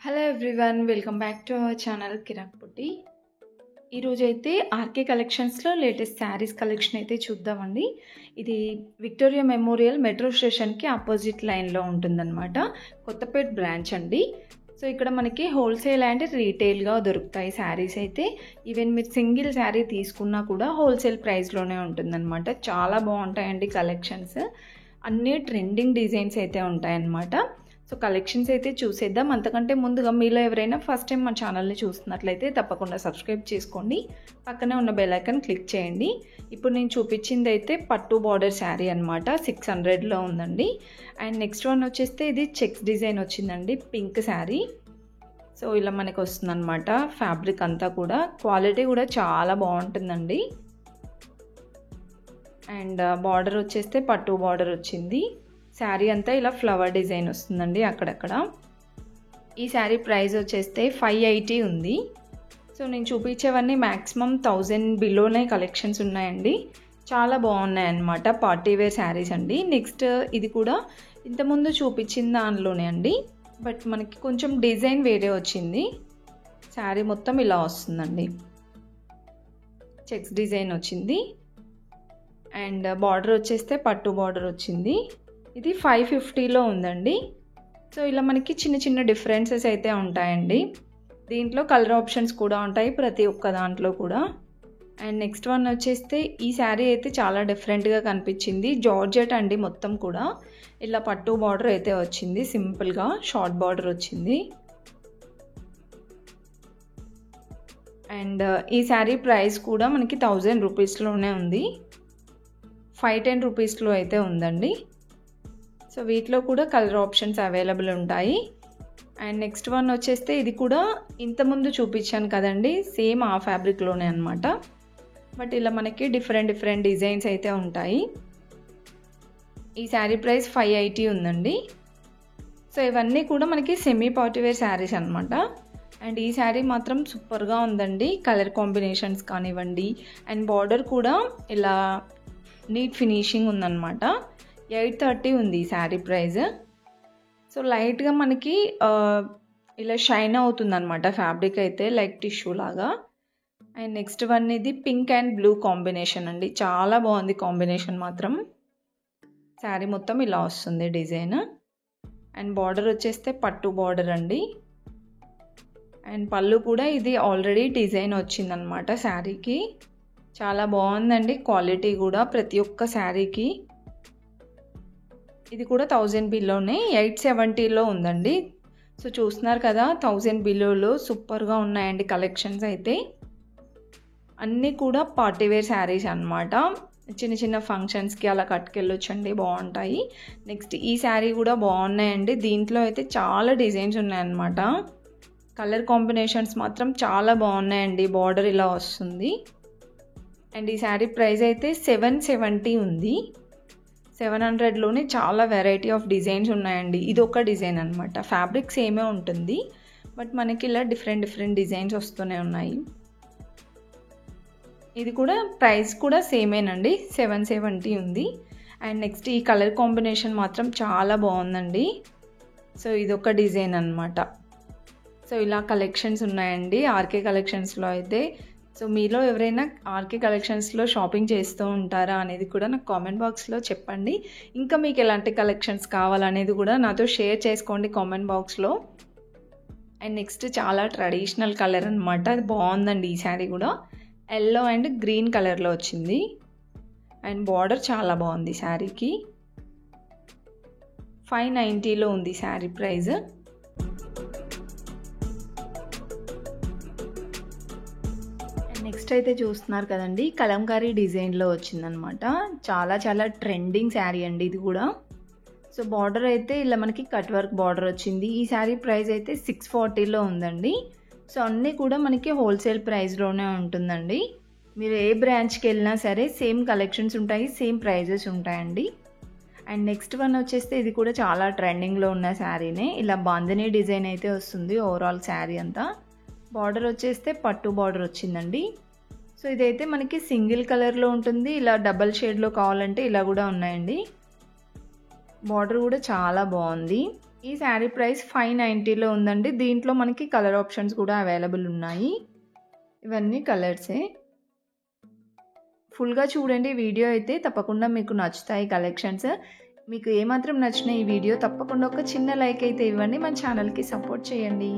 Hello everyone, welcome back to our channel Kiraak Putti. ఈరోజైతే RK కలెక్షన్స్లో latest saris collection అయితే చూద్దామండి. ఇది విక్టోరియా మెమోరియల్ మెట్రో స్టేషన్కి ఆపోజిట్ లైన్లో ఉంటుందన్నమాట. కొత్తపేట్ బ్రాంచ్ అండి. సో ఇక్కడ మనకి హోల్సేల్ అండ్ రీటైల్గా దొరుకుతాయి శారీస్ అయితే. ఈవెన్ మీరు సింగిల్ శారీ తీసుకున్నా కూడా హోల్సేల్ ప్రైస్లోనే ఉంటుందన్నమాట. చాలా బాగుంటాయండి కలెక్షన్స్. అన్నీ ట్రెండింగ్ డిజైన్స్ అయితే ఉంటాయన్నమాట. సో కలెక్షన్స్ అయితే చూసేద్దాం. అంతకంటే ముందుగా మీలో ఎవరైనా ఫస్ట్ టైం మా ఛానల్ని చూస్తున్నట్లయితే తప్పకుండా సబ్స్క్రైబ్ చేసుకోండి. పక్కనే ఉన్న బెల్ ఐకాన్ క్లిక్ చేయండి. ఇప్పుడు నేను చూపించింది అయితే పట్టు బార్డర్ శారీ అనమాట. 600లో ఉందండి. అండ్ నెక్స్ట్ వన్ వచ్చేస్తే ఇది చెక్స్ డిజైన్ వచ్చిందండి, పింక్ శారీ. సో ఇలా మనకు వస్తుందన్నమాట. ఫ్యాబ్రిక్ అంతా కూడా క్వాలిటీ కూడా చాలా బాగుంటుందండి. అండ్ బార్డర్ వచ్చేస్తే పట్టు బార్డర్ వచ్చింది. శారీ అంతా ఇలా ఫ్లవర్ డిజైన్ వస్తుందండి అక్కడక్కడ. ఈ శారీ ప్రైస్ వచ్చేస్తే 580 ఉంది. సో నేను చూపించేవన్నీ మ్యాక్సిమం 1000 బిలోనే కలెక్షన్స్ ఉన్నాయండి. చాలా బాగున్నాయి అన్నమాట. పార్టీ వేర్ శారీస్ అండి. నెక్స్ట్ ఇది కూడా ఇంతకుముందు చూపించిన దానిలోనే అండి, బట్ మనకి కొంచెం డిజైన్ వేరే వచ్చింది. శారీ మొత్తం ఇలా వస్తుందండి, చెక్స్ డిజైన్ వచ్చింది. అండ్ బార్డర్ వచ్చేస్తే పట్టు బార్డర్ వచ్చింది. ఇది 550లో ఉందండి. సో ఇలా మనకి చిన్న చిన్న డిఫరెన్సెస్ అయితే ఉంటాయండి. దీంట్లో కలర్ ఆప్షన్స్ కూడా ఉంటాయి ప్రతి ఒక్క దాంట్లో కూడా. అండ్ నెక్స్ట్ వన్ వచ్చేస్తే ఈ శారీ అయితే చాలా డిఫరెంట్గా కనిపించింది. జార్జెట్ అండి మొత్తం కూడా. ఇలా పట్టు బార్డర్ అయితే వచ్చింది, సింపుల్గా షార్ట్ బార్డర్ వచ్చింది. అండ్ ఈ శారీ ప్రైస్ కూడా మనకి 1000 రూపీస్లోనే ఉంది. 510 రూపీస్లో అయితే ఉందండి. సో వీటిలో కూడా కలర్ ఆప్షన్స్ అవైలబుల్ ఉంటాయి. అండ్ నెక్స్ట్ వన్ వచ్చేస్తే ఇది కూడా ఇంతకుముందు చూపించాను కదండి, సేమ్ ఆ ఫ్యాబ్రిక్లోనే అనమాట. బట్ ఇలా మనకి డిఫరెంట్ డిజైన్స్ అయితే ఉంటాయి. ఈ శారీ ప్రైస్ 580 ఉందండి. సో ఇవన్నీ కూడా మనకి సెమీ పార్టీవేర్ శారీస్ అనమాట. అండ్ ఈ శారీ మాత్రం సూపర్గా ఉందండి. కలర్ కాంబినేషన్స్ కానివ్వండి, అండ్ బార్డర్ కూడా ఇలా నీట్ ఫినిషింగ్ ఉందన్నమాట. 830 ఉంది ఈ శారీ ప్రైస్. సో లైట్గా మనకి ఇలా షైన్ అవుతుంది అనమాట ఫ్యాబ్రిక్ అయితే, లైక్ టిష్యూ లాగా. అండ్ నెక్స్ట్ వన్ ఇది పింక్ అండ్ బ్లూ కాంబినేషన్ అండి. చాలా బాగుంది కాంబినేషన్ మాత్రం. శారీ మొత్తం ఇలా వస్తుంది డిజైన్. అండ్ బార్డర్ వచ్చేస్తే పట్టు బార్డర్ అండి. అండ్ పళ్ళు కూడా ఇది ఆల్రెడీ డిజైన్ వచ్చిందనమాట శారీకి. చాలా బాగుందండి క్వాలిటీ కూడా ప్రతి ఒక్క శారీకి. ఇది కూడా 1000 బిలోనే 870లో ఉందండి. సో చూస్తున్నారు కదా, 1000 బిలోలో సూపర్గా ఉన్నాయండి కలెక్షన్స్ అయితే. అన్నీ కూడా పార్టీవేర్ శారీస్ అనమాట. చిన్న చిన్న ఫంక్షన్స్కి అలా కట్టుకెళ్ళొచ్చండి, బాగుంటాయి. నెక్స్ట్ ఈ శారీ కూడా బాగున్నాయండి. దీంట్లో అయితే చాలా డిజైన్స్ ఉన్నాయన్నమాట. కలర్ కాంబినేషన్స్ మాత్రం చాలా బాగున్నాయండి. బార్డర్ ఇలా వస్తుంది. అండ్ ఈ శారీ ప్రైస్ అయితే 770 ఉంది. 700లోనే చాలా వెరైటీ ఆఫ్ డిజైన్స్ ఉన్నాయండి. ఇది ఒక డిజైన్ అనమాట. ఫ్యాబ్రిక్ సేమే ఉంటుంది, బట్ మనకి ఇలా డిఫరెంట్ డిజైన్స్ వస్తూనే ఉన్నాయి. ఇది కూడా ప్రైస్ కూడా సేమేనండి, 770 ఉంది. అండ్ నెక్స్ట్ ఈ కలర్ కాంబినేషన్ మాత్రం చాలా బాగుందండి. సో ఇదొక డిజైన్ అనమాట. సో ఇలా కలెక్షన్స్ ఉన్నాయండి ఆర్కే కలెక్షన్స్లో అయితే. సో మీలో ఎవరైనా ఆర్కే కలెక్షన్స్లో షాపింగ్ చేస్తూ ఉంటారా అనేది కూడా నాకు కామెంట్ బాక్స్లో చెప్పండి. ఇంకా మీకు ఎలాంటి కలెక్షన్స్ కావాలనేది కూడా నాతో షేర్ చేసుకోండి కామెంట్ బాక్స్లో. అండ్ నెక్స్ట్ చాలా ట్రెడిషనల్ కలర్ అనమాట. అది బాగుందండి ఈ శారీ కూడా. ఎల్లో అండ్ గ్రీన్ కలర్లో వచ్చింది. అండ్ బార్డర్ చాలా బాగుంది శారీకి. 590లో ఉంది శారీ ప్రైస్. నెక్స్ట్ అయితే చూస్తున్నారు కదండి, కలంకారీ డిజైన్లో వచ్చిందనమాట. చాలా ట్రెండింగ్ శారీ అండి ఇది కూడా. సో బార్డర్ అయితే ఇలా మనకి కట్ వర్క్ బార్డర్ వచ్చింది. ఈ శారీ ప్రైస్ అయితే 640లో ఉందండి. సో అన్నీ కూడా మనకి హోల్సేల్ ప్రైస్లోనే ఉంటుందండి. మీరు ఏ బ్రాంచ్కి వెళ్ళినా సరే సేమ్ కలెక్షన్స్ ఉంటాయి, సేమ్ ప్రైజెస్ ఉంటాయండి. అండ్ నెక్స్ట్ వన్ వచ్చేస్తే ఇది కూడా చాలా ట్రెండింగ్లో ఉన్న శారీనే. ఇలా బాందినీ డిజైన్ అయితే వస్తుంది ఓవరాల్ శారీ అంతా. బార్డర్ వచ్చేస్తే పట్టు బార్డర్ వచ్చిందండి. సో ఇదైతే మనకి సింగిల్ కలర్లో ఉంటుంది. ఇలా డబల్ షేడ్లో కావాలంటే ఇలా కూడా ఉన్నాయండి. బార్డర్ కూడా చాలా బాగుంది. ఈ శారీ ప్రైస్ 590లో ఉందండి. దీంట్లో మనకి కలర్ ఆప్షన్స్ కూడా అవైలబుల్ ఉన్నాయి. ఇవన్నీ కలర్సే. ఫుల్గా చూడండి వీడియో అయితే తప్పకుండా మీకు నచ్చుతాయి కలెక్షన్స్. మీకు ఏమాత్రం నచ్చిన ఈ వీడియో తప్పకుండా ఒక చిన్న లైక్ అయితే ఇవ్వండి. మన ఛానల్కి సపోర్ట్ చేయండి.